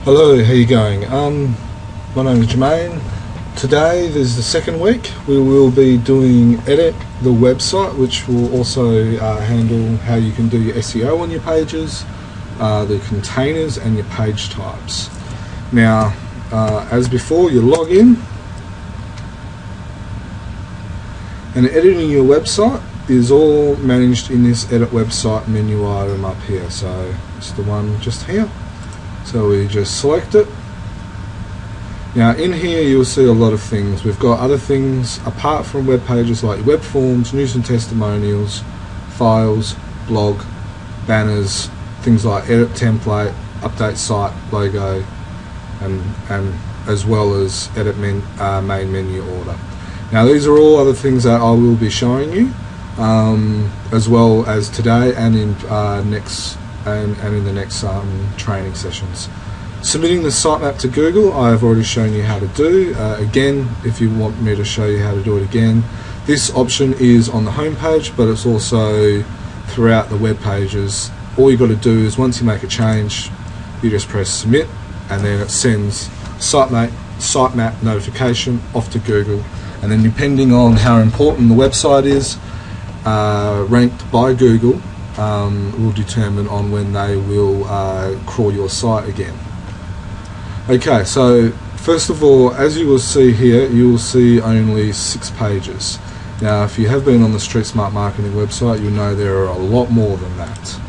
Hello, how you going? My name is Jermaine. Today is the second week. We will be doing Edit the website, which will also handle how you can do your SEO on your pages, the containers and your page types. Now, as before, you log in, and editing your website is all managed in this Edit Website menu item up here. So it's the one just here. So we just select it. Now in here you'll see a lot of things. We've got other things apart from web pages like web forms, news and testimonials, files, blog, banners, things like edit template, update site logo, and as well as edit main menu order. Now these are all other things that I will be showing you, as well as today and in in the next training sessions. Submitting the sitemap to Google, I have already shown you how to do. Again, if you want me to show you how to do it again, this option is on the home page, but it's also throughout the web pages. All you got to do is once you make a change, you just press submit, and then it sends sitemap notification off to Google, and then depending on how important the website is, ranked by Google, will determine on when they will crawl your site again. Okay, so first of all, as you will see here, you will see only 6 pages. Now if you have been on the Street Smart Marketing website, you'll know there are a lot more than that.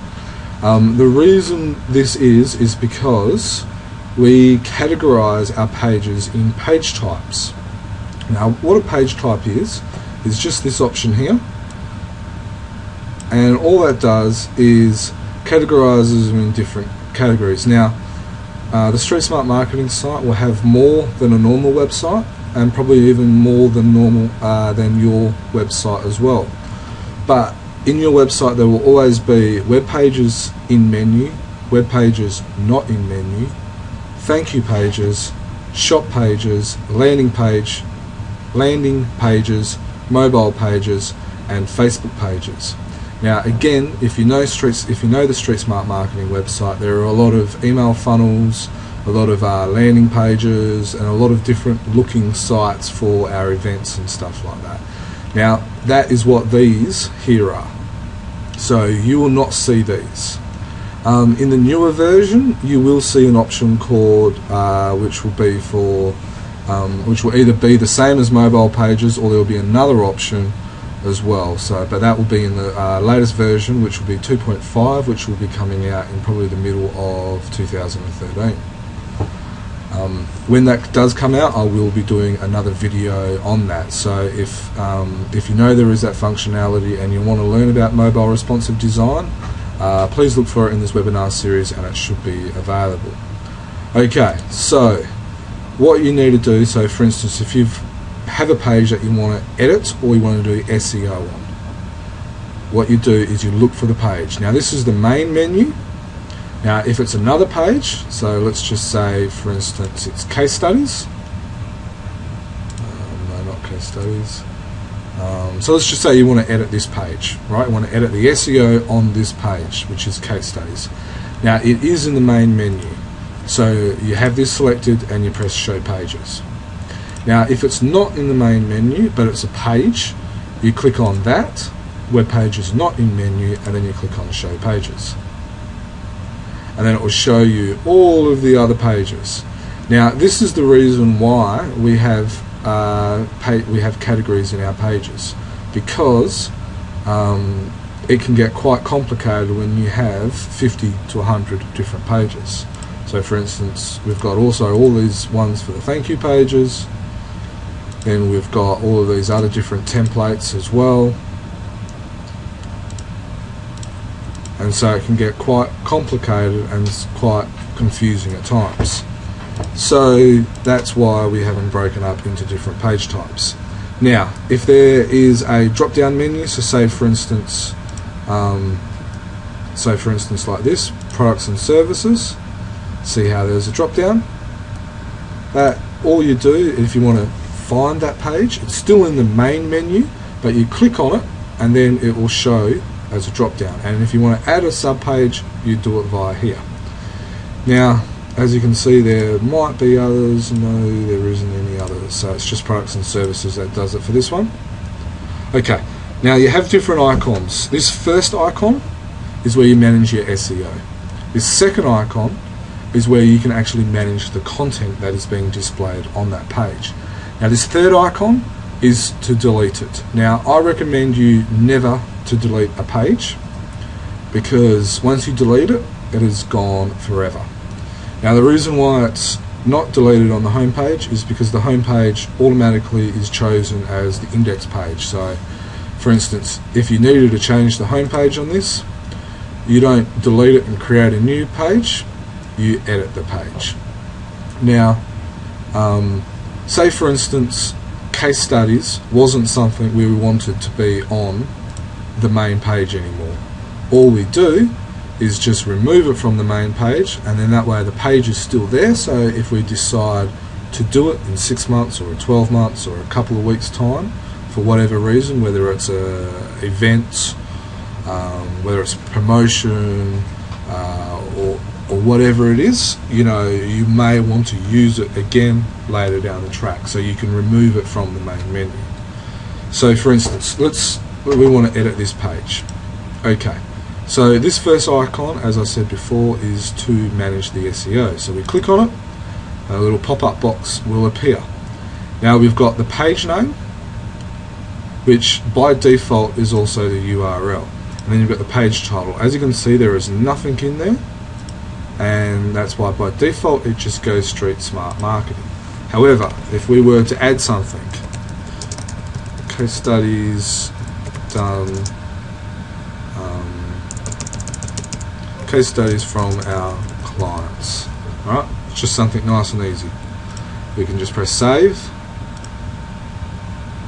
The reason this is because we categorize our pages in page types. Now what a page type is just this option here. And all that does is categorizes them in different categories. Now, the Street Smart Marketing site will have more than a normal website, and probably even more than normal than your website as well. But in your website, there will always be web pages in menu, web pages not in menu, thank you pages, shop pages, landing pages, mobile pages, and Facebook pages. Now again, if you know the Street Smart Marketing website, there are a lot of email funnels, a lot of landing pages, and a lot of different looking sites for our events and stuff like that. Now that is what these here are. So you will not see these. In the newer version, you will see an option called, which will be for, which will either be the same as mobile pages, or there will be another option as well. So, but that will be in the latest version, which will be 2.5, which will be coming out in probably the middle of 2013. When that does come out, I will be doing another video on that. So if you know there is that functionality and you want to learn about mobile responsive design, please look for it in this webinar series, and it should be available. Okay, so what you need to do, so for instance, if you have a page that you want to edit or you want to do SEO on, what you do is you look for the page. Now this is the main menu. Now if it's another page, so let's just say for instance it's case studies, no, not case studies, so let's just say you want to edit this page, right? You want to edit the SEO on this page, which is case studies. Now it is in the main menu, so you have this selected and you press show pages. Now if it's not in the main menu but it's a page, you click on that, web page is not in menu, and then you click on show pages. And then it will show you all of the other pages. Now this is the reason why we have categories in our pages, because it can get quite complicated when you have 50 to 100 different pages. So for instance, we've got also all these ones for the thank you pages. Then we've got all of these other different templates as well, and so it can get quite complicated and it's quite confusing at times. So that's why we have them broken up into different page types. Now if there is a drop down menu, so say for instance like this, products and services, see how there's a drop down. That all you do, if you want to find that page, it's still in the main menu, but you click on it and then it will show as a drop down. And if you want to add a sub page, you do it via here. Now as you can see, there might be others. No, there isn't any others. So it's just products and services that does it for this one. Okay, now you have different icons. This first icon is where you manage your SEO. This second icon is where you can actually manage the content that is being displayed on that page. Now this third icon is to delete it. Now I recommend you never to delete a page, because once you delete it, it is gone forever. Now the reason why it's not deleted on the home page is because the home page automatically is chosen as the index page. So for instance, if you needed to change the home page on this, you don't delete it and create a new page, you edit the page. Now say for instance case studies wasn't something we wanted to be on the main page anymore. All we do is just remove it from the main page, and then that way the page is still there. So if we decide to do it in 6 months or 12 months or a couple of weeks time for whatever reason, whether it's a event, whether it's promotion, or whatever it is, you know, you may want to use it again later down the track, so you can remove it from the main menu. So for instance, we want to edit this page. Okay, so this first icon, as I said before, is to manage the SEO. So we click on it, a little pop-up box will appear. Now we've got the page name, which by default is also the URL, and then you've got the page title. As you can see, there is nothing in there, and that's why by default it just goes Street Smart Marketing. However, if we were to add something, case studies done, case studies from our clients, right? It's just something nice and easy. We can just press save,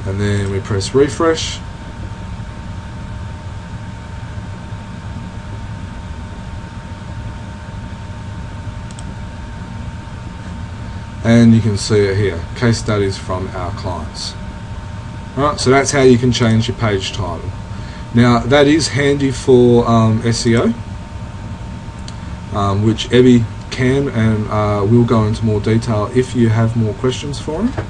and then we press refresh, and you can see it here, case studies from our clients. Right, so that's how you can change your page title. Now that is handy for SEO, which Ebby can and will go into more detail if you have more questions for him,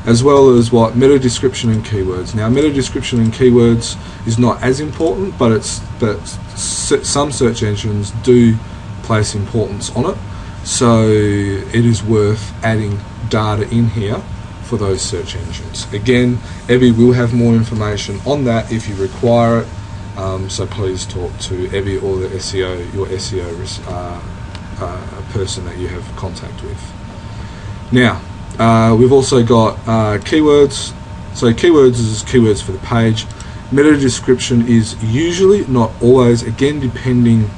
as well as what meta description and keywords. Now meta description and keywords is not as important, but some search engines do place importance on it, so it is worth adding data in here for those search engines. Again, Ebby will have more information on that if you require it, so please talk to Ebby or the SEO, your SEO person that you have contact with. Now we've also got keywords. So keywords is keywords for the page. Meta description is usually, not always, again depending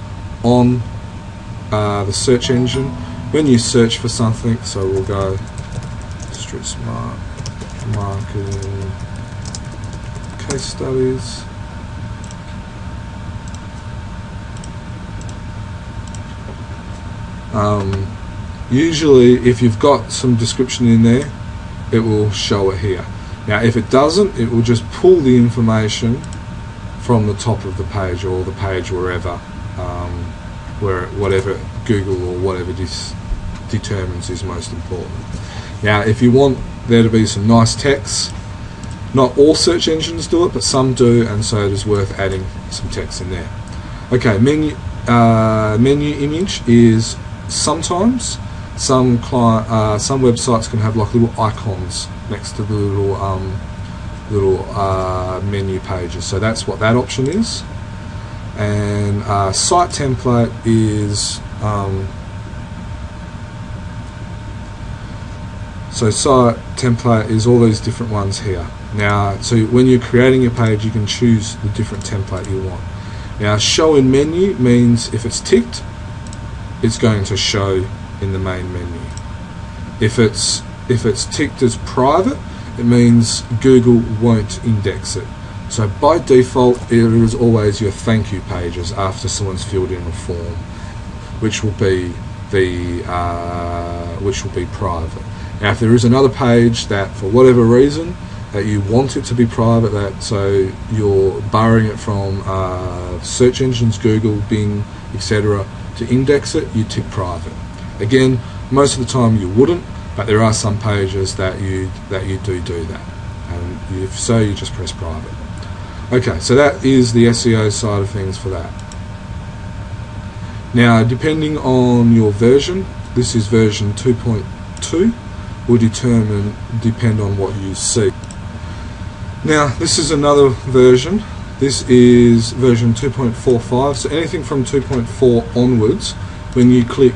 on the search engine. When you search for something, so we'll go Street Smart Marketing case studies. Usually if you've got some description in there, it will show it here. Now if it doesn't, it will just pull the information from the top of the page, or the page wherever, whatever Google or whatever determines is most important. Now if you want there to be some nice text, not all search engines do it, but some do, and so it is worth adding some text in there. Okay, menu image is sometimes some websites can have like little icons next to the little menu pages, so that's what that option is. And site template is so site template is all these different ones here. Now, so when you're creating a page, you can choose the different template you want. Now, show in menu means if it's ticked, it's going to show in the main menu. If it's ticked as private, it means Google won't index it. So by default, it is always your thank you pages after someone's filled in a form, which will be private. Now, if there is another page that, for whatever reason, that you want it to be private, that so you're borrowing it from search engines, Google, Bing, etc., to index it, you tick private. Again, most of the time you wouldn't, but there are some pages that you do that, and if so, you just press private. Okay, so that is the SEO side of things for that. Now, depending on your version, this is version 2.2, will depend on what you see. Now, this is another version. This is version 2.45, so anything from 2.4 onwards, when you click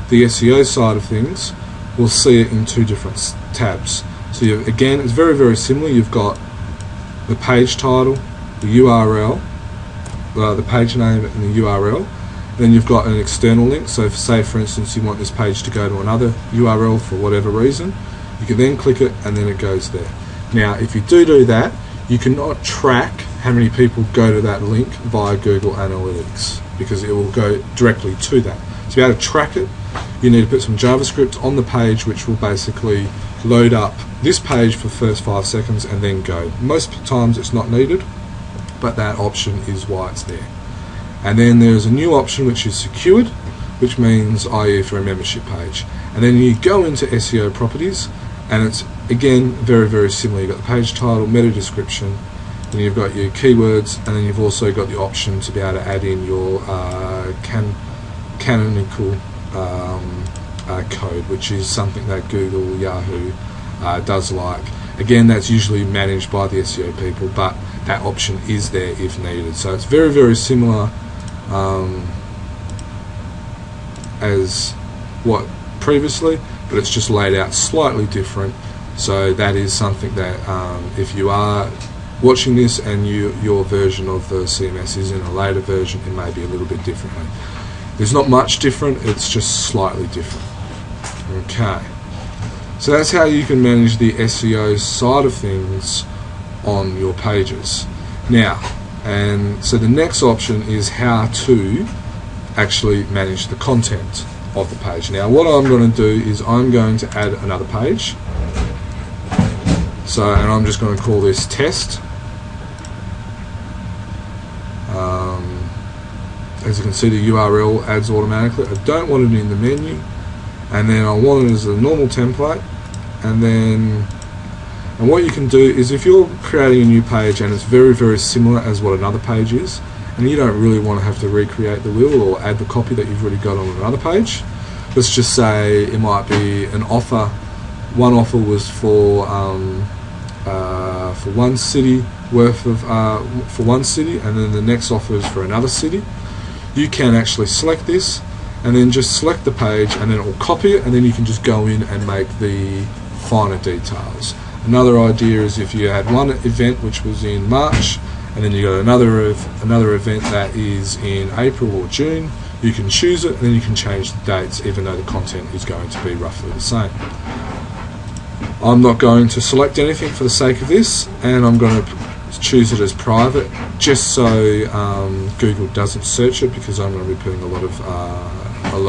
the SEO side of things, we'll see it in two different tabs. So again, it's very, very similar. You've got the page title, the URL, the page name and the URL. Then you've got an external link. So say for instance you want this page to go to another URL for whatever reason, you can then click it and then it goes there. Now if you do that, you cannot track how many people go to that link via Google Analytics, because it will go directly to that. To be able to track it, you need to put some JavaScript on the page, which will basically load up this page for the first 5 seconds and then go. Most times it's not needed, but that option is why it's there. And then there's a new option which is secured, which means i.e. for a membership page. And then you go into SEO properties, and it's again very, very similar. You've got the page title, meta description, then you've got your keywords, and then you've also got the option to be able to add in your canonical code, which is something that Google, Yahoo does like. Again, that's usually managed by the SEO people, but that option is there if needed. So it's very, very similar as what previously, but it's just laid out slightly different. So that is something that if you are watching this and your version of the CMS is in a later version, it may be a little bit differently. There's not much different, it's just slightly different. Okay, so that's how you can manage the SEO side of things on your pages. Now, and so the next option is how to actually manage the content of the page. Now what I'm going to do is I'm going to add another page. So, and I'm just going to call this test. As you can see, the URL adds automatically. I don't want it in the menu, and then I want it as a normal template. And what you can do is, if you're creating a new page and it's very, very similar as what another page is, and you don't really want to have to recreate the wheel or add the copy that you've already got on another page, let's just say it might be an offer. One offer was for one city worth of for one city, and then the next offer is for another city. You can actually select this and then just select the page, and then it will copy it, and then you can just go in and make the finer details. Another idea is if you had one event which was in March, and then you got another event that is in April or June, you can choose it and then you can change the dates, even though the content is going to be roughly the same. I'm not going to select anything for the sake of this, and I'm going to choose it as private, just so Google doesn't search it, because I'm going to be putting a lot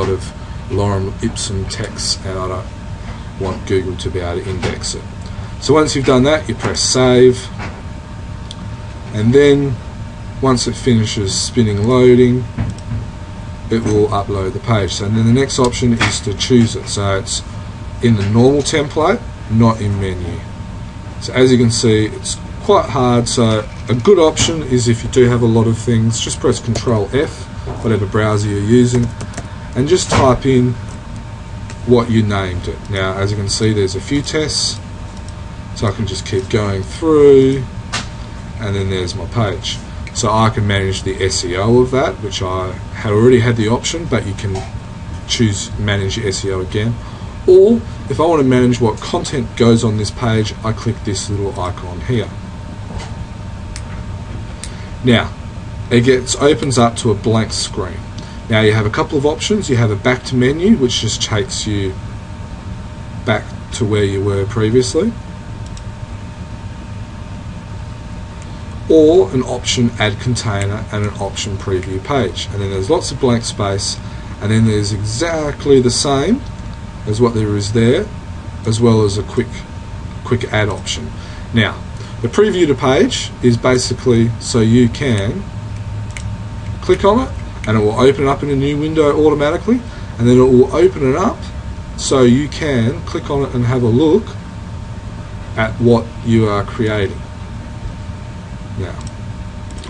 of lorem ipsum text, and I don't want Google to be able to index it. So once you've done that, you press save, and then once it finishes spinning loading, it will upload the page. So then the next option is to choose it. So it's in the normal template, not in menu. So as you can see, it's quite hard. So a good option is, if you do have a lot of things, just press Control F, whatever browser you're using, and just type in what you named it. Now as you can see, there's a few tests, so I can just keep going through, and then there's my page. So I can manage the SEO of that, which I had already had the option, but you can choose manage your SEO again. Or if I want to manage what content goes on this page, I click this little icon here. Now it opens up to a blank screen. Now you have a couple of options. You have a back to menu, which just takes you back to where you were previously, or an option add container and an option preview page, and then there's lots of blank space, and then there's exactly the same as what there is there, as well as a quick add option. Now the preview to page is basically so you can click on it and it will open up in a new window automatically, and then it will open it up so you can click on it and have a look at what you are creating. Now,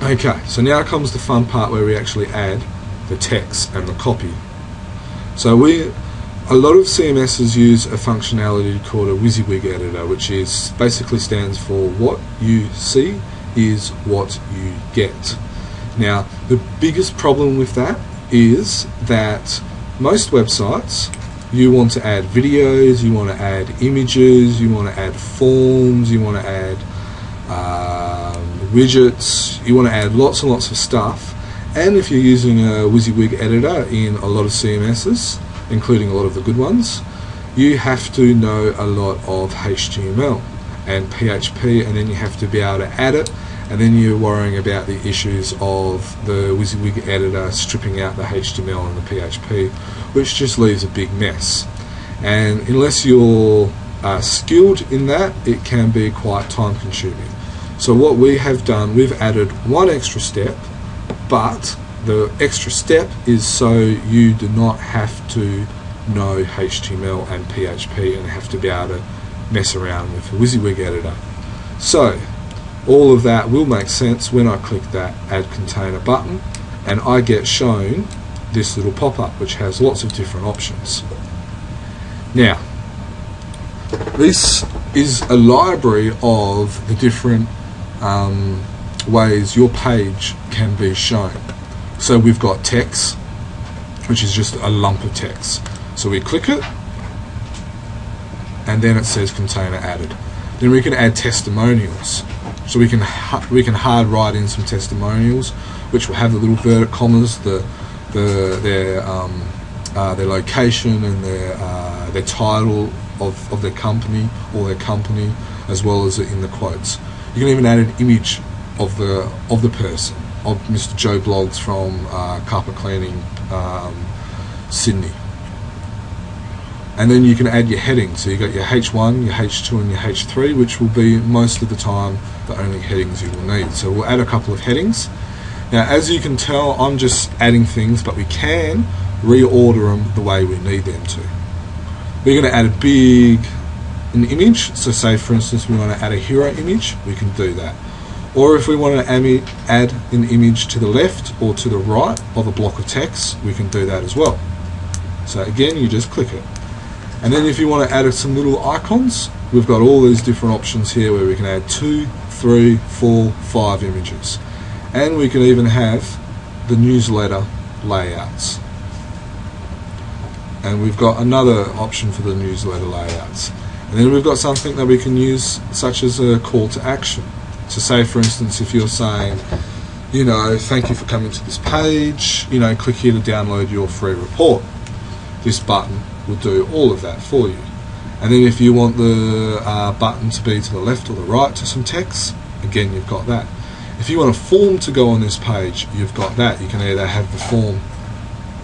okay, so now comes the fun part where we actually add the text and the copy. So a lot of CMSs use a functionality called a WYSIWYG editor, which is basically stands for what you see is what you get. Now, the biggest problem with that is that most websites, you want to add videos, you want to add images, you want to add forms, you want to add widgets, you want to add lots and lots of stuff. And if you're using a WYSIWYG editor in a lot of CMSs, including a lot of the good ones, you have to know a lot of HTML and PHP, and then you have to be able to add it, and then you're worrying about the issues of the WYSIWYG editor stripping out the HTML and the PHP, which just leaves a big mess. And unless you're skilled in that, it can be quite time consuming. So what we have done, we've added one extra step, but the extra step is so you do not have to know HTML and PHP and have to be able to mess around with the WYSIWYG editor. So all of that will make sense when I click that Add Container button, and I get shown this little pop-up which has lots of different options. Now, this is a library of the different ways your page can be shown. So we've got text, which is just a lump of text. So we click it, and then it says container added. Then we can add testimonials. So we can hard write in some testimonials, which will have the little inverted commas, their location and their title of their company or their company, as well as in the quotes. You can even add an image of the person, of Mr. Joe Bloggs from Carpet Cleaning, Sydney. And then you can add your headings. So you got your H1, your H2 and your H3, which will be most of the time the only headings you will need. So we'll add a couple of headings. Now, as you can tell, I'm just adding things, but we can reorder them the way we need them to. We're going to add an image. So say for instance we want to add a hero image, we can do that. Or if we want to add an image to the left or to the right of a block of text, we can do that as well. So again, you just click it. And then if you want to add some little icons, we've got all these different options here where we can add 2, 3, 4, 5 images. And we can even have the newsletter layouts. And we've got another option for the newsletter layouts. And then we've got something that we can use, such as a call to action. So say for instance, if you're saying, you know, thank you for coming to this page, you know, click here to download your free report. This button will do all of that for you. And then if you want the button to be to the left or the right to some text, again you've got that. If you want a form to go on this page, you've got that. You can either have the form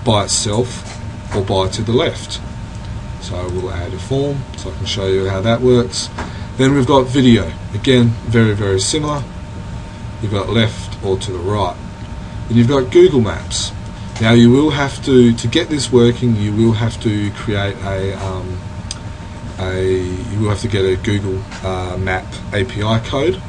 by itself or by to the left. So we'll add a form so I can show you how that works. Then we've got video. Again, very, very similar. You've got left or to the right. Then you've got Google Maps. Now you will have to get this working, you will have to create you will have to get a Google Map API code.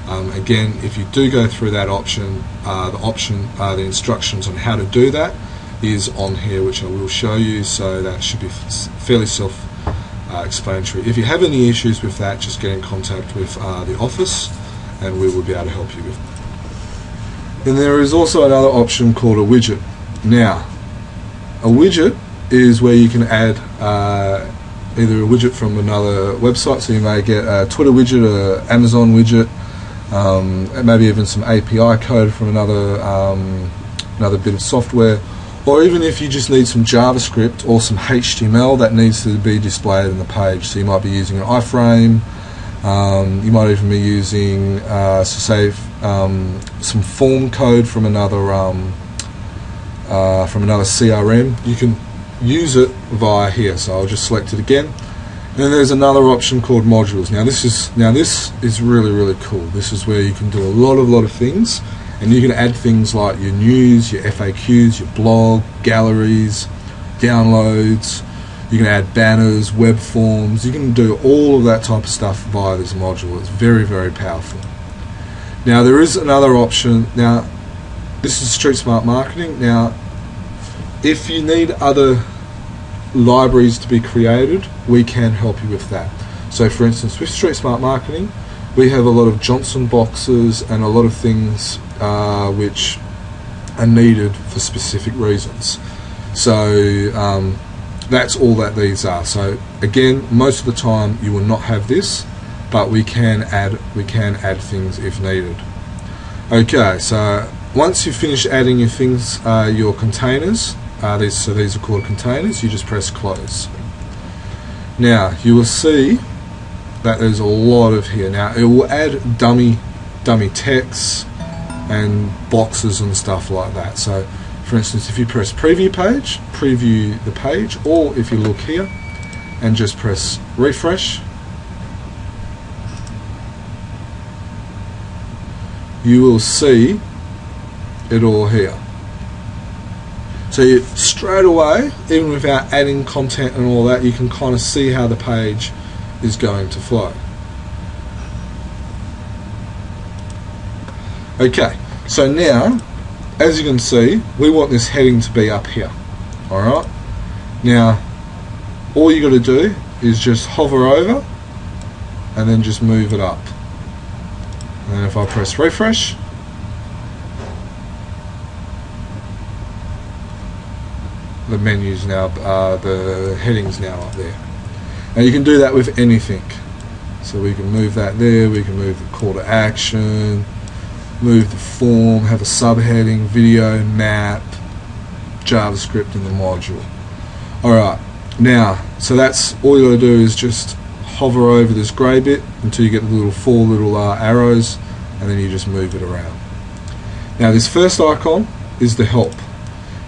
Again, if you do go through that option, the instructions on how to do that is on here, which I will show you, so that should be fairly self-explanatory. If you have any issues with that, just get in contact with the office and we will be able to help you with it. Then there is also another option called a widget. Now, a widget is where you can add either a widget from another website, so you may get a Twitter widget, an Amazon widget, maybe even some API code from another bit of software, or even if you just need some JavaScript or some HTML that needs to be displayed on the page. So you might be using an iframe, you might even be using some form code from another CRM. You can use it via here. So I'll just select it again. And then there's another option called modules. Now this is really, really cool. This is where you can do a lot of things, and you can add things like your news, your FAQs, your blog, galleries, downloads, you can add banners, web forms, you can do all of that type of stuff via this module. It's very, very powerful. Now there is another option. Now this is Street Smart Marketing. Now if you need other libraries to be created, we can help you with that. So for instance, with Street Smart Marketing, we have a lot of Johnson boxes and a lot of things which are needed for specific reasons. So that's all that these are. So again, most of the time you will not have this, but we can add things if needed. Okay, so once you've finished adding your things, your containers, these are called containers, you just press close. Now you will see that there's a lot of here. Now it will add dummy text and boxes and stuff like that. So for instance, if you press preview page, preview the page, or if you look here and just press refresh, you will see it all here. So you, straight away, even without adding content and all that, you can kind of see how the page is going to flow. Okay, so now, as you can see, we want this heading to be up here. Alright, now all you got to do is just hover over and then just move it up. And then if I press refresh, the menu's now, the heading's now up there. And you can do that with anything. So we can move that there, we can move the call to action, move the form, have a subheading, video, map, JavaScript in the module. Alright, now, so that's all you got to do is just hover over this grey bit until you get the little four little arrows, and then you just move it around. Now this first icon is the help.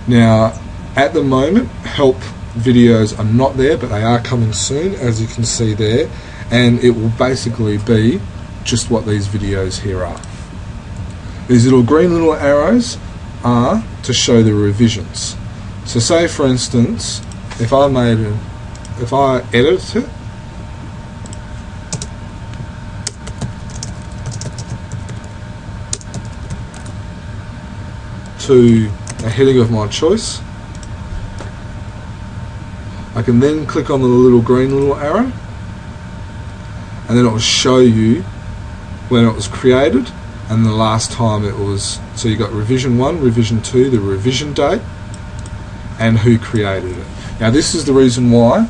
Now at the moment help videos are not there, but they are coming soon, as you can see there, and it will basically be just what these videos here are. These little green little arrows are to show the revisions. So say for instance, if I edit it, to a heading of my choice, I can then click on the little green little arrow, and then it will show you when it was created and the last time it was. So you got revision 1, revision 2, the revision date, and who created it. Now this is the reason why,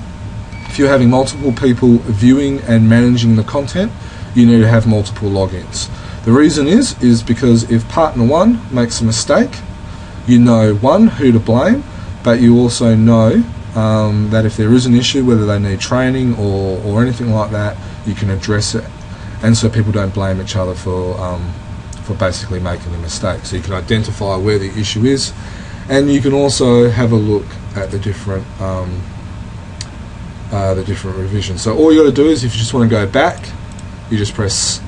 if you're having multiple people viewing and managing the content, you need to have multiple logins. The reason is because if partner 1 makes a mistake, you know, 1, who to blame, but you also know that if there is an issue, whether they need training or anything like that, you can address it, and so people don't blame each other for basically making a mistake. So you can identify where the issue is, and you can also have a look at the different revisions. So all you got to do is, if you just want to go back, you just press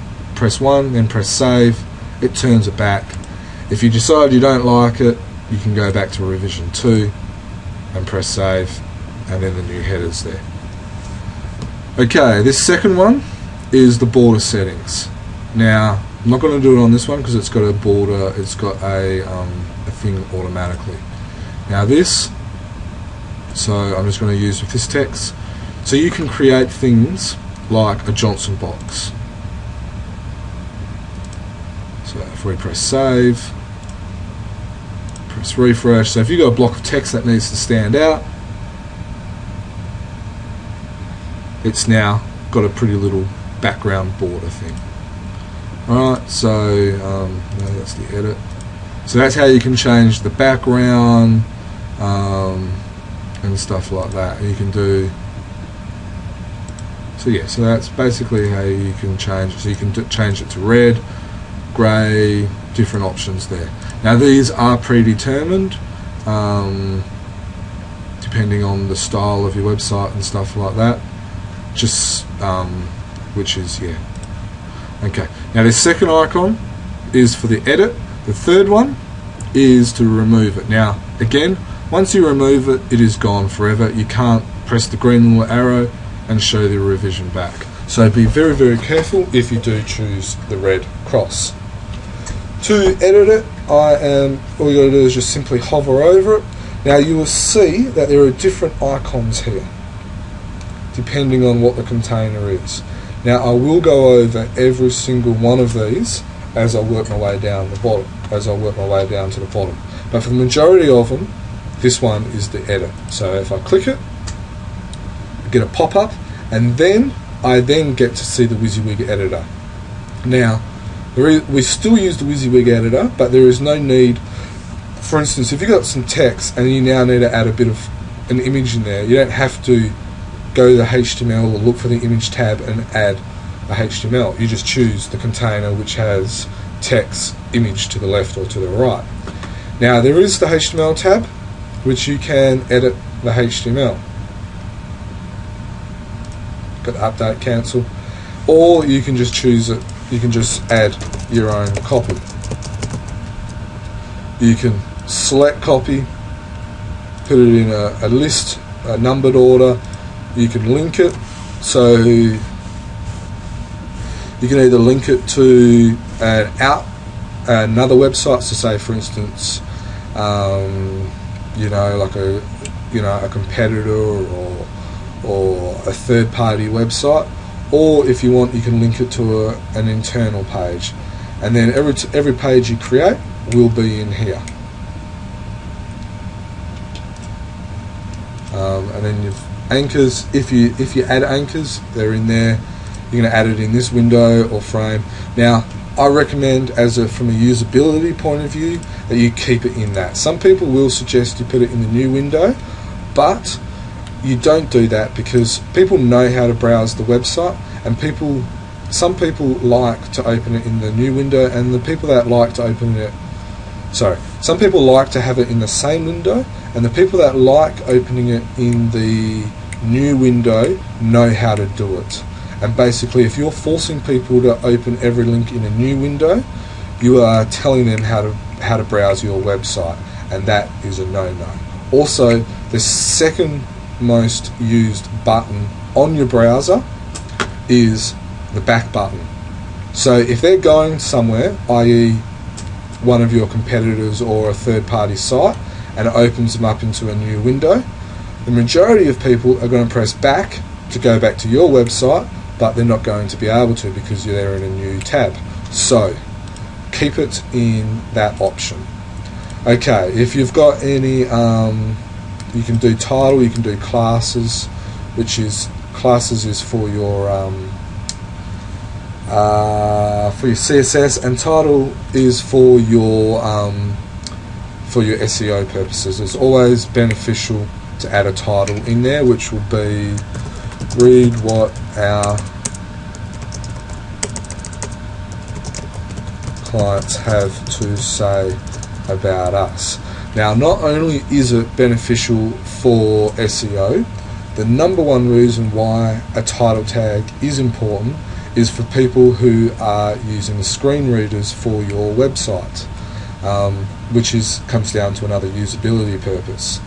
1, then press save. It turns it back. If you decide you don't like it, you can go back to revision 2 and press save, and then the new header's there. Okay, this second one is the border settings. Now I'm not going to do it on this one because it's got a border, it's got a thing automatically. Now this, so I'm just going to use with this text. So you can create things like a Johnson box. So if we press save, press refresh, so if you've got a block of text that needs to stand out, it's now got a pretty little background border thing. Alright, so no, that's the edit. So that's how you can change the background and stuff like that. And you can do, so yeah, so that's basically how you can change it. So you can change it to red, grey, different options there. Now these are predetermined depending on the style of your website and stuff like that, just which is, yeah, okay. Now this second icon is for the edit. The third one is to remove it. Now again, Once you remove it, it is gone forever. You can't press the green little arrow and show the revision back. So be very, very careful if you do choose the red cross. To edit it, all you got to do is just simply hover over it. Now you will see that there are different icons here, depending on what the container is. Now I will go over every single one of these as I work my way down the bottom, to the bottom. But for the majority of them, this one is the edit. So if I click it, I get a pop-up, and then I get to see the WYSIWYG editor. Now, we still use the WYSIWYG editor, but there is no need. For instance, if you've got some text and you now need to add a bit of an image in there, you don't have to go to the HTML or look for the image tab and add a HTML. You just choose the container which has text image to the left or to the right. Now there is the HTML tab which you can edit the HTML. Got update, cancel, or you can just choose it. You can just add your own copy. You can select copy, put it in a list, a numbered order. You can link it, so you can either link it to another website. So say for instance, like a competitor or a third-party website, or if you want, you can link it to an internal page, and then every page you create will be in here. And then you've anchors. If you add anchors, they're in there. You're going to add it in this window or frame. Now, I recommend, from a usability point of view, that you keep it in that. Some people will suggest you put it in the new window, but you don't do that because people know how to browse the website, and some people like to open it in the new window, and the people that like to open it, some people like to have it in the same window, and the people that like opening it in the new window know how to do it. And basically, if you're forcing people to open every link in a new window, you are telling them how to browse your website, and that is a no-no. Also, the second most used button on your browser is the back button. So if they're going somewhere, i.e. one of your competitors or a third-party site, and it opens them up into a new window, the majority of people are going to press back to go back to your website, but they're not going to be able to because you're there in a new tab. So keep it in that option. Okay, if you've got any, you can do title, you can do classes, classes is for your CSS, and title is for your SEO purposes. It's always beneficial to add a title in there, which will be read what our clients have to say about us. Now, not only is it beneficial for SEO, the number one reason why a title tag is important is for people who are using the screen readers for your website, which comes down to another usability purpose.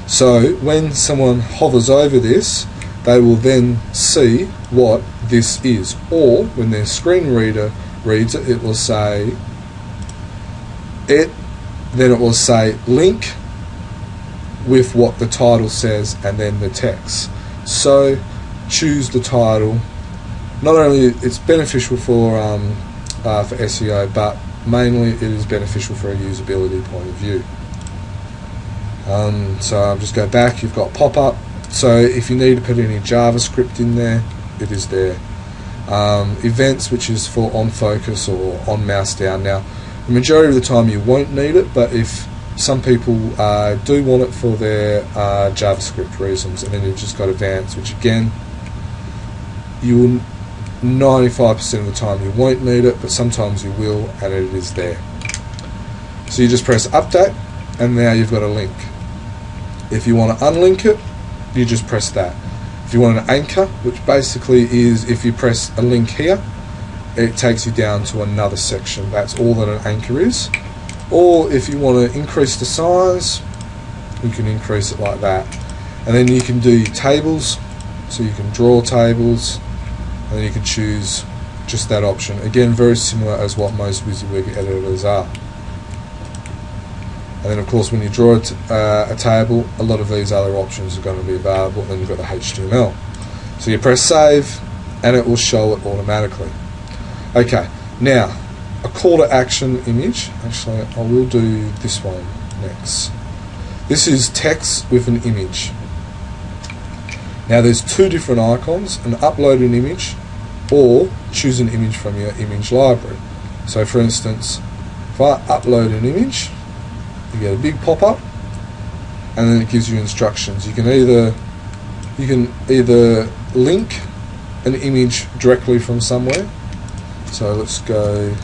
So when someone hovers over this, they will then see what this is, or when their screen reader reads it, it will say then it will say link with what the title says and then the text. So choose the title. Not only it's beneficial for SEO, but mainly it is beneficial for a usability point of view. So I'll just go back. You've got pop-up. So if you need to put any JavaScript in there, it is there. Events, which is for on focus or on mouse down. Now, the majority of the time you won't need it, but if some people do want it for their JavaScript reasons, and then you've just got advanced, which again, you will 95% of the time you won't need it, but sometimes you will, and it is there. So you just press update, and now you've got a link. If you want to unlink it, you just press that. If you want an anchor, which basically is if you press a link here, it takes you down to another section. That's all that an anchor is. Or if you want to increase the size, you can increase it like that. And then you can do tables, so you can draw tables, and then you can choose just that option. Again, very similar as what most WYSIWYG editors are. And then of course when you draw a table, a lot of these other options are going to be available, and then you've got the HTML. So you press save and it will show it automatically. Okay, now a call to action image. Actually, I will do this one next. This is text with an image. Now there's two different icons, an upload an image or choose an image from your image library. So for instance, if I upload an image, you get a big pop-up and then it gives you instructions. You can either link an image directly from somewhere. So let's go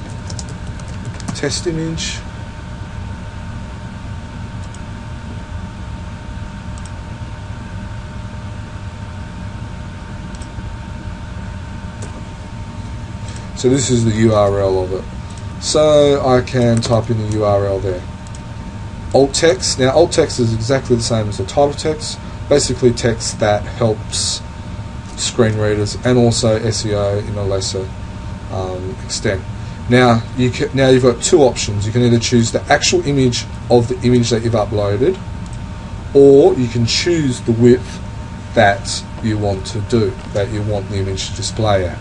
test image. So this is the URL of it. So I can type in the URL there. Alt text. Now alt text is exactly the same as the title text. Basically text that helps screen readers and also SEO in a lesser extent. Now you've got two options. You can either choose the actual image of the image that you've uploaded, or you can choose the width that you want to do, that you want the image to display at.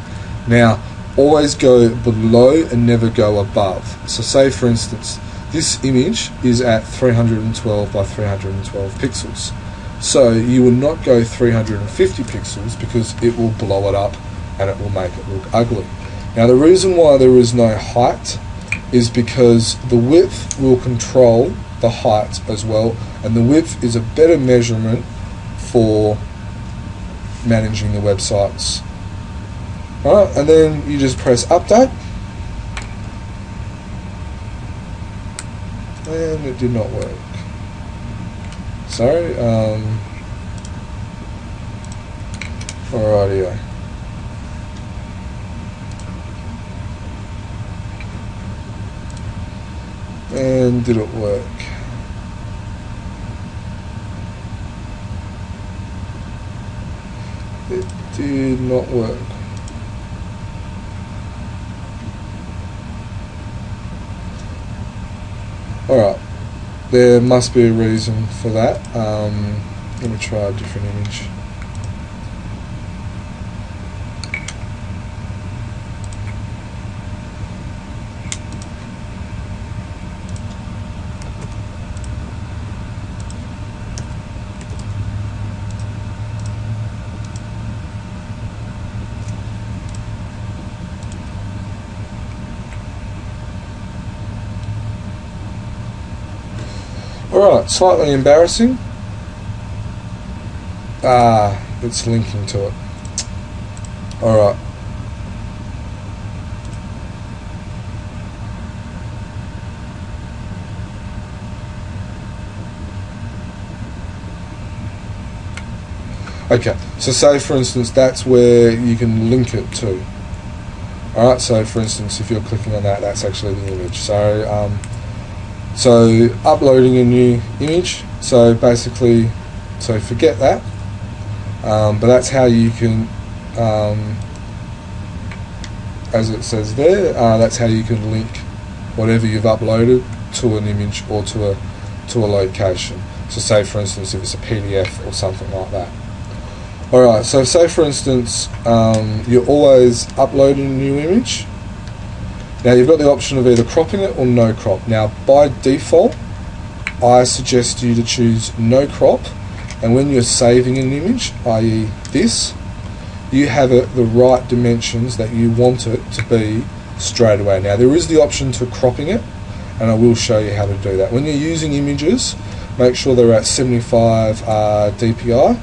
Now always go below and never go above. So say for instance this image is at 312 by 312 pixels. So you will not go 350 pixels because it will blow it up and it will make it look ugly. Now the reason why there is no height is because the width will control the height as well, and the width is a better measurement for managing the websites. Alright, and then you just press update, and it did not work. Sorry, alrighty. And did it work? It did not work. Alright, there must be a reason for that. Let me try a different image. Alright, slightly embarrassing. It's linking to it. Alright. Okay, so say for instance that's where you can link it to. Alright, so for instance if you're clicking on that, that's actually the image. So uploading a new image, so basically, so forget that, but that's how you can, as it says there, that's how you can link whatever you've uploaded to an image or to a location. So say for instance if it's a PDF or something like that. Alright, so say for instance you're always uploading a new image. Now you've got the option of either cropping it or no crop. Now by default I suggest you to choose no crop, and when you're saving an image, i.e. this, you have it the right dimensions that you want it to be straight away. Now there is the option to cropping it, and I will show you how to do that. When you're using images, make sure they're at 75 dpi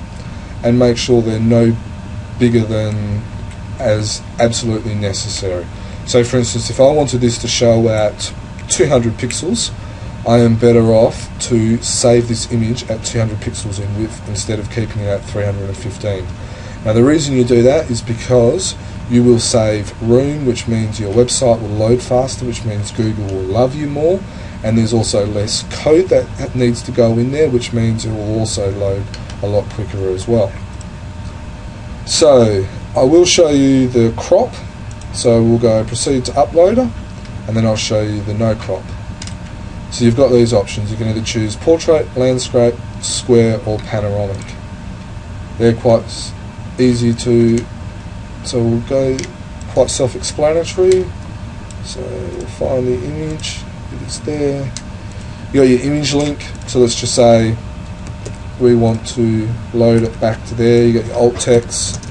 and make sure they're no bigger than as absolutely necessary. So for instance, if I wanted this to show at 200 pixels, I am better off to save this image at 200 pixels in width instead of keeping it at 315. Now the reason you do that is because you will save room, which means your website will load faster, which means Google will love you more, and there's also less code that needs to go in there, which means it will also load a lot quicker as well. So I will show you the crop. So we'll go proceed to uploader, and then I'll show you the no crop. So you've got these options. You can either choose portrait, landscape, square, or panoramic. They're quite easy to, so we'll go quite self-explanatory. So we'll find the image, it is there. You got your image link, so let's just say we want to load it back to there. You got your alt text,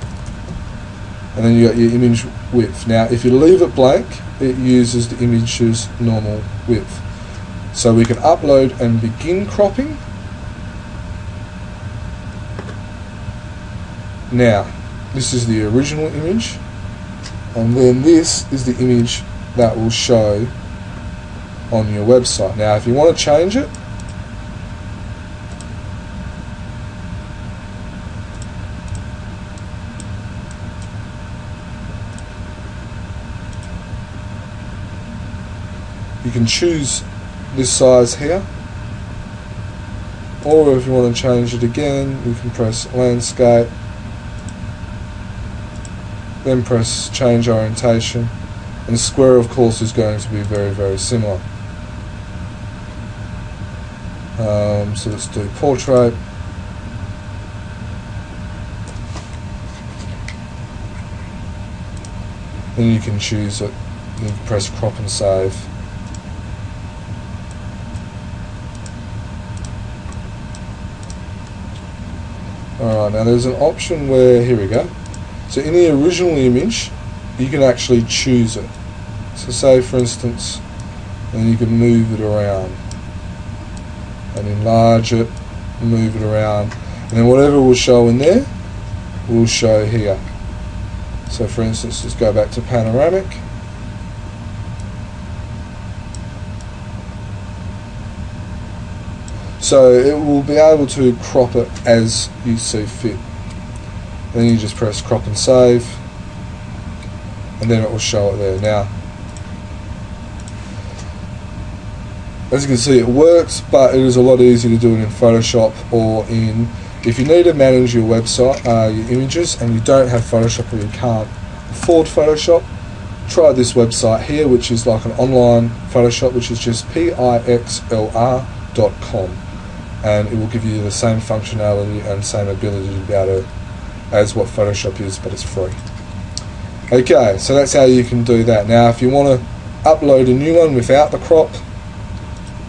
and then you got your image width. Now if you leave it blank, it uses the image's normal width. So we can upload and begin cropping. Now this is the original image, and then this is the image that will show on your website. Now if you want to change it, you can choose this size here, or if you want to change it again, you can press landscape, then press change orientation, and square of course is going to be very, very similar. So let's do portrait. Then you can choose it, you can press crop and save. Alright, now there's an option where, here we go. So in the original image, you can actually choose it. So say for instance, and you can move it around and enlarge it, move it around, and then whatever will show in there will show here. So for instance, let's go back to panoramic. So it will be able to crop it as you see fit. And then you just press crop and save, and then it will show it there. Now, as you can see, it works, but it is a lot easier to do it in Photoshop or in, if you need to manage your website, your images, and you don't have Photoshop or you can't afford Photoshop, try this website here, which is like an online Photoshop, which is just pixlr.com. And it will give you the same functionality and same ability to be able to, as what Photoshop is, but it's free. Okay, so that's how you can do that. Now if you want to upload a new one without the crop,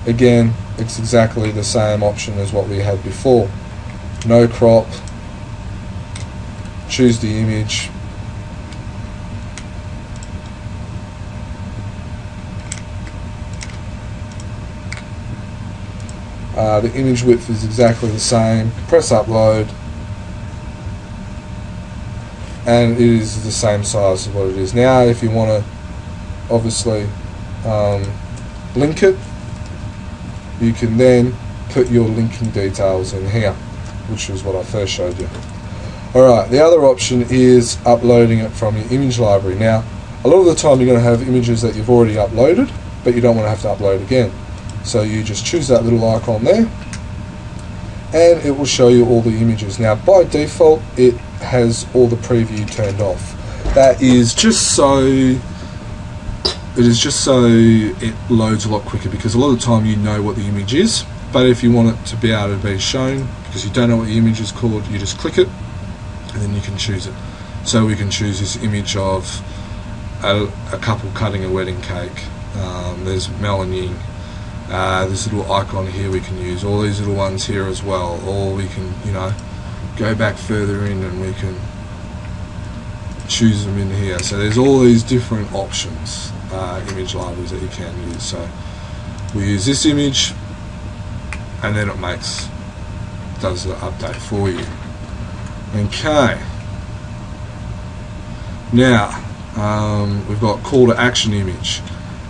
again it's exactly the same option as what we had before. No crop, choose the image, the image width is exactly the same, press upload, and it is the same size as what it is. Now if you want to obviously link it, you can then put your linking details in here, which is what I first showed you. Alright, the other option is uploading it from your image library. Now a lot of the time you're going to have images that you've already uploaded, but you don't want to have to upload again. So you just choose that little icon there, and it will show you all the images. Now by default it has all the preview turned off. That is just so it loads a lot quicker, because a lot of the time you know what the image is, but if you want it to be able to be shown because you don't know what the image is called, you just click it and then you can choose it. So we can choose this image of a couple cutting a wedding cake. There's Mel and Ying. This little icon here we can use, all these little ones here as well, or we can, you know, go back further in and we can choose them in here. So there's all these different options, image libraries that you can use. So we use this image and then it does the update for you. Okay, now we've got call to action image.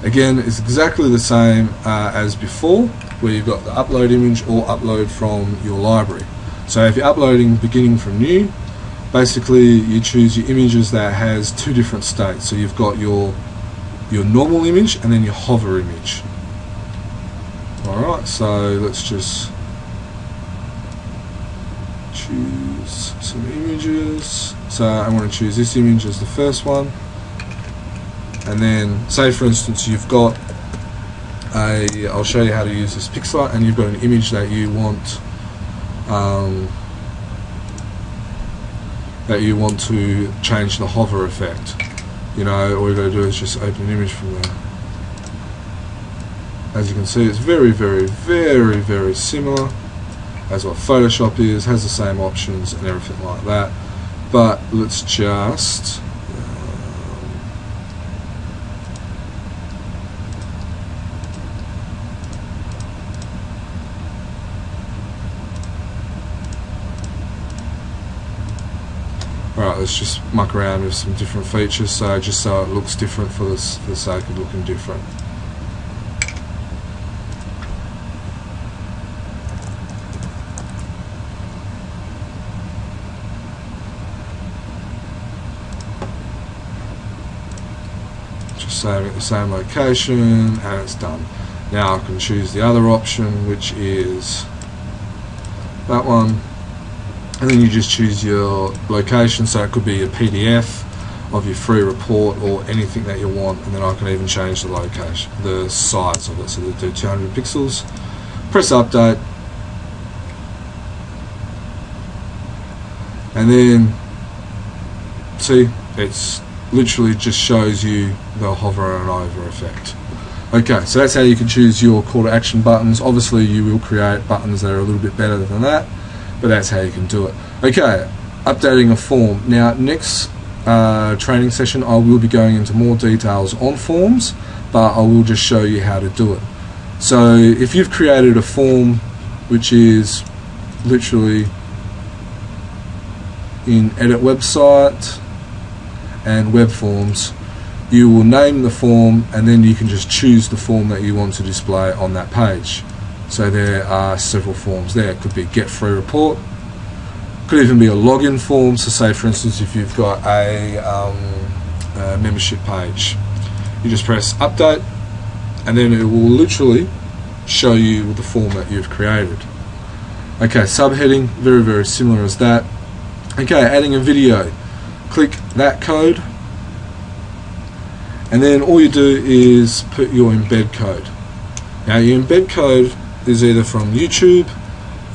Again, it's exactly the same as before, where you've got the upload image or upload from your library. So if you're uploading beginning from new, basically you choose your images that has two different states. So you've got your normal image and then your hover image. Alright, so let's just choose some images. So I want to choose this image as the first one, and then say for instance you've got I'll show you how to use this pixel, and you've got an image that you want to change the hover effect. You know, all you got to do is just open an image from there. As you can see, it's very, very, very, very similar as what Photoshop is, has the same options and everything like that. But let's just alright, let's just muck around with some different features, so just so it looks different for the sake of looking different. Just saving at the same location, and it's done. Now I can choose the other option, which is that one. And then you just choose your location, so it could be a PDF of your free report or anything that you want, and then I can even change the location, the size of it, so they do 200 pixels. Press update, and then see, it's literally just shows you the hover and over effect. Okay, so that's how you can choose your call to action buttons. Obviously you will create buttons that are a little bit better than that, but that's how you can do it. Okay, updating a form. Now next training session I will be going into more details on forms, but I will just show you how to do it. So if you've created a form which is literally in edit website and web forms, you will name the form, and then you can just choose the form that you want to display on that page. So there are several forms there. It could be get free report, could even be a login form. So say for instance if you've got a membership page, you just press update, and then it will literally show you the form that you've created. Okay, subheading, very, very similar as that. Okay, adding a video, click that code, and then all you do is put your embed code. Now your embed code is either from YouTube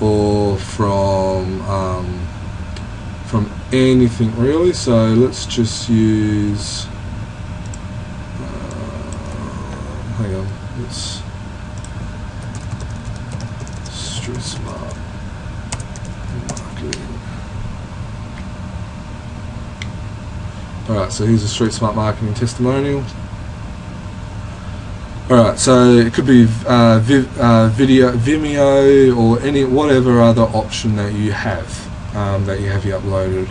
or from anything really, so let's just use hang on, let's Street Smart Marketing. Alright, so here's a Street Smart Marketing testimonial. Alright, so it could be video, Vimeo, or whatever other option that you have uploaded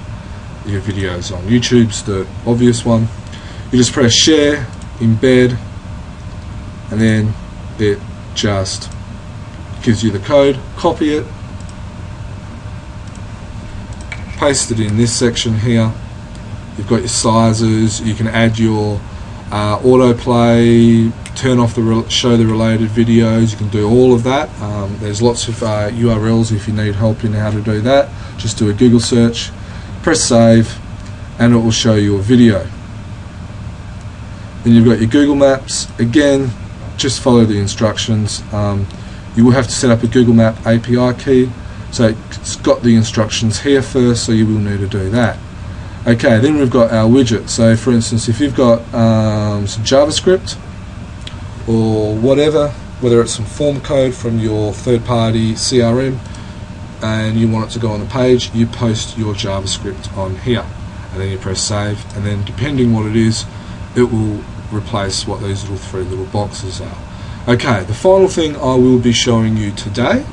your videos on. YouTube's the obvious one. You just press share, embed, and then it just gives you the code. Copy it, paste it in this section here. You've got your sizes. You can add your autoplay, turn off show the related videos. You can do all of that. There's lots of URLs if you need help in how to do that. Just do a Google search, press save, and it will show you a video. Then you've got your Google Maps. Again, just follow the instructions. You will have to set up a Google Map API key, so it's got the instructions here first, so you will need to do that. Okay, then we've got our widget. So for instance, if you've got some JavaScript or whatever, whether it's some form code from your third-party CRM and you want it to go on the page, you post your JavaScript on here, and then you press save, and then depending what it is, it will replace what these three little boxes are. Okay, the final thing I will be showing you today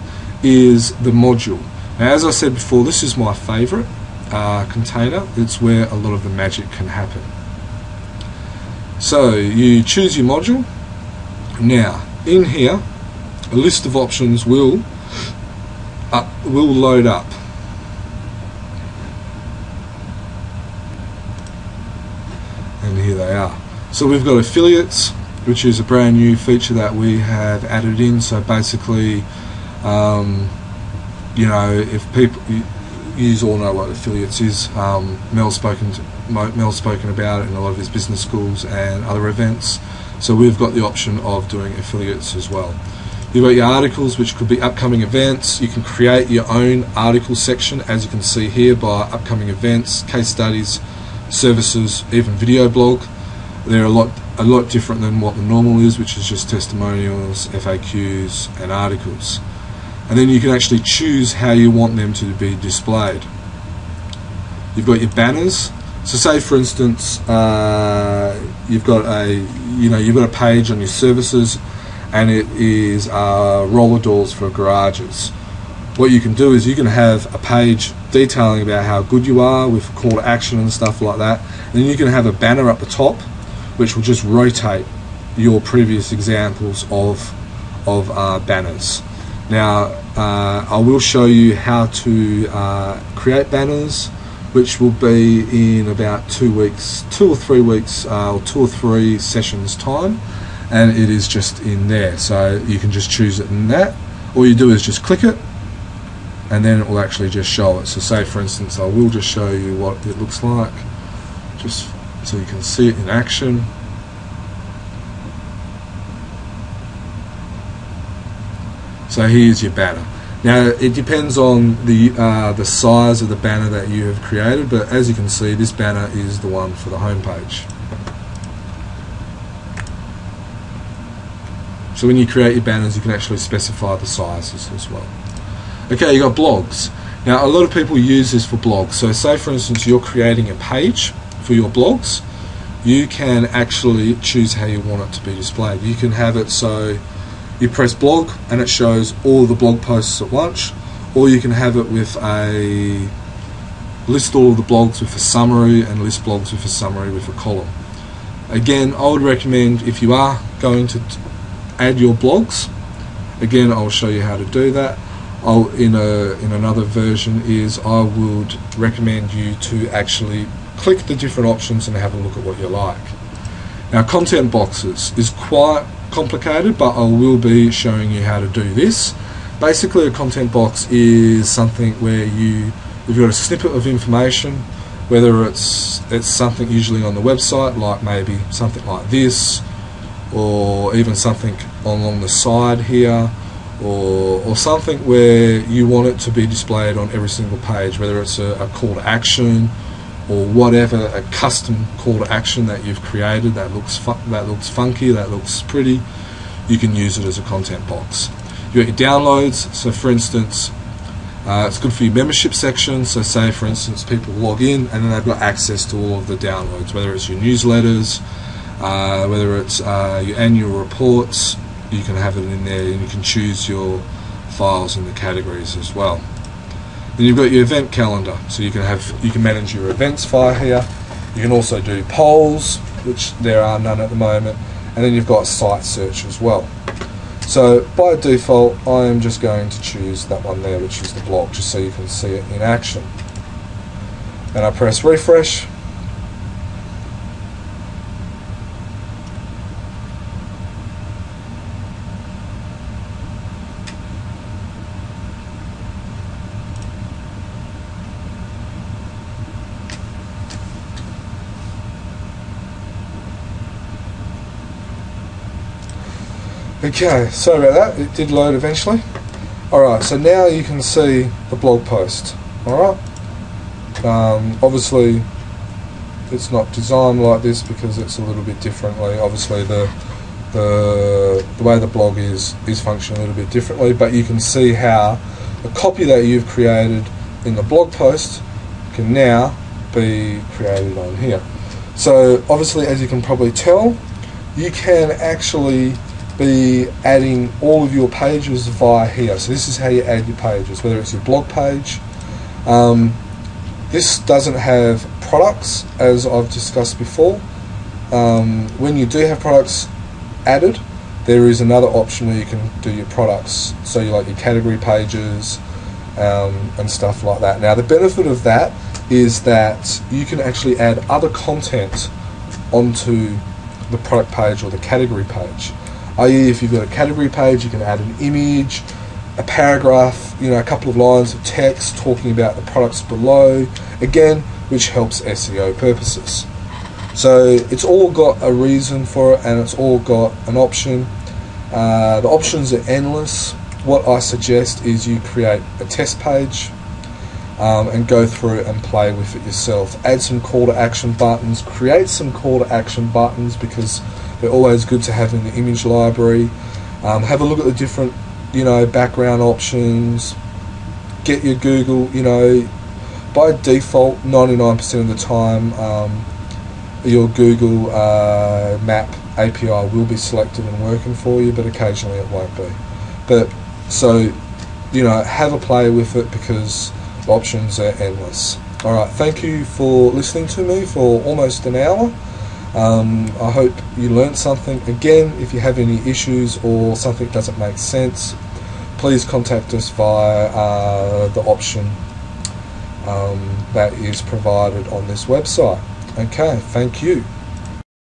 is the module. Now, as I said before, this is my favorite container. It's where a lot of the magic can happen. So you choose your module. Now in here a list of options will load up. And here they are. So we've got affiliates, which is a brand new feature that we have added in. So basically, you know, if people, you all know what affiliates is. Mel's spoken about it in a lot of his business schools and other events. So we've got the option of doing affiliates as well. You've got your articles, which could be upcoming events. You can create your own article section, as you can see here, by upcoming events, case studies, services, even video blog. They're a lot different than what the normal is, which is just testimonials, FAQs, and articles. And then you can actually choose how you want them to be displayed. You've got your banners. So say for instance, you've got a page on your services, and it is roller doors for garages. What you can do is you can have a page detailing about how good you are with call to action and stuff like that, and then you can have a banner up the top which will just rotate your previous examples of banners. Now I will show you how to create banners, which will be in about 2 weeks, 2 or 3 weeks, or 2 or 3 sessions time, and it is just in there. So you can just choose it in that. All you do is just click it, and then it will actually just show it. So say for instance, I will just show you what it looks like, just so you can see it in action. So here's your banner. Now it depends on the size of the banner that you have created, but as you can see, this banner is the one for the home page. So when you create your banners, you can actually specify the sizes as well. Okay, you got blogs. Now a lot of people use this for blogs. So say for instance you're creating a page for your blogs, you can actually choose how you want it to be displayed. You can have it so you press blog and it shows all the blog posts at once, or you can have it with a list all of the blogs with a summary and list blogs with a summary with a column. Again, I would recommend, if you are going to add your blogs, again I'll show you how to do that. In another version is I would recommend you to actually click the different options and have a look at what you like. Now content boxes is quite complicated, but I will be showing you how to do this. Basically a content box is something where you've got a snippet of information, whether it's something usually on the website, like maybe something like this, or even something along the side here, or something where you want it to be displayed on every single page, whether it's a call to action or whatever, a custom call to action that you've created that looks funky, that looks pretty. You can use it as a content box. You got your downloads. So for instance, it's good for your membership section. So say for instance people log in and then they've got access to all of the downloads, whether it's your newsletters, whether it's your annual reports. You can have it in there, and you can choose your files and the categories as well. Then you've got your event calendar, so you can manage your events via here. You can also do polls, which there are none at the moment, and then you've got site search as well. So by default, I am just going to choose that one there, which is the blog, just so you can see it in action. And I press refresh. Okay, sorry about that, it did load eventually. Alright, so now you can see the blog post. Alright, obviously it's not designed like this because it's a little bit differently. Obviously the way the blog is functioning a little bit differently, but you can see how the copy that you've created in the blog post can now be created on here. So obviously, as you can probably tell, you can actually be adding all of your pages via here. So this is how you add your pages, whether it's your blog page. This doesn't have products, as I've discussed before. When you do have products added, there is another option where you can do your products, so you like your category pages and stuff like that. Now the benefit of that is that you can actually add other content onto the product page or the category page. I.e., if you've got a category page, you can add an image, a paragraph, a couple of lines of text talking about the products below, again, which helps SEO purposes. So it's all got a reason for it, and it's all got an option. The options are endless. What I suggest is you create a test page and go through and play with it yourself. Add some call to action buttons, create some call to action buttons, because they're always good to have in the image library. Have a look at the different background options. Get your Google, by default 99% of the time your Google map API will be selected and working for you, but occasionally it won't be. But so have a play with it, because the options are endless. Alright, thank you for listening to me for almost an hour. I hope you learned something. Again, if you have any issues or something doesn't make sense, please contact us via the option that is provided on this website. Okay, thank you.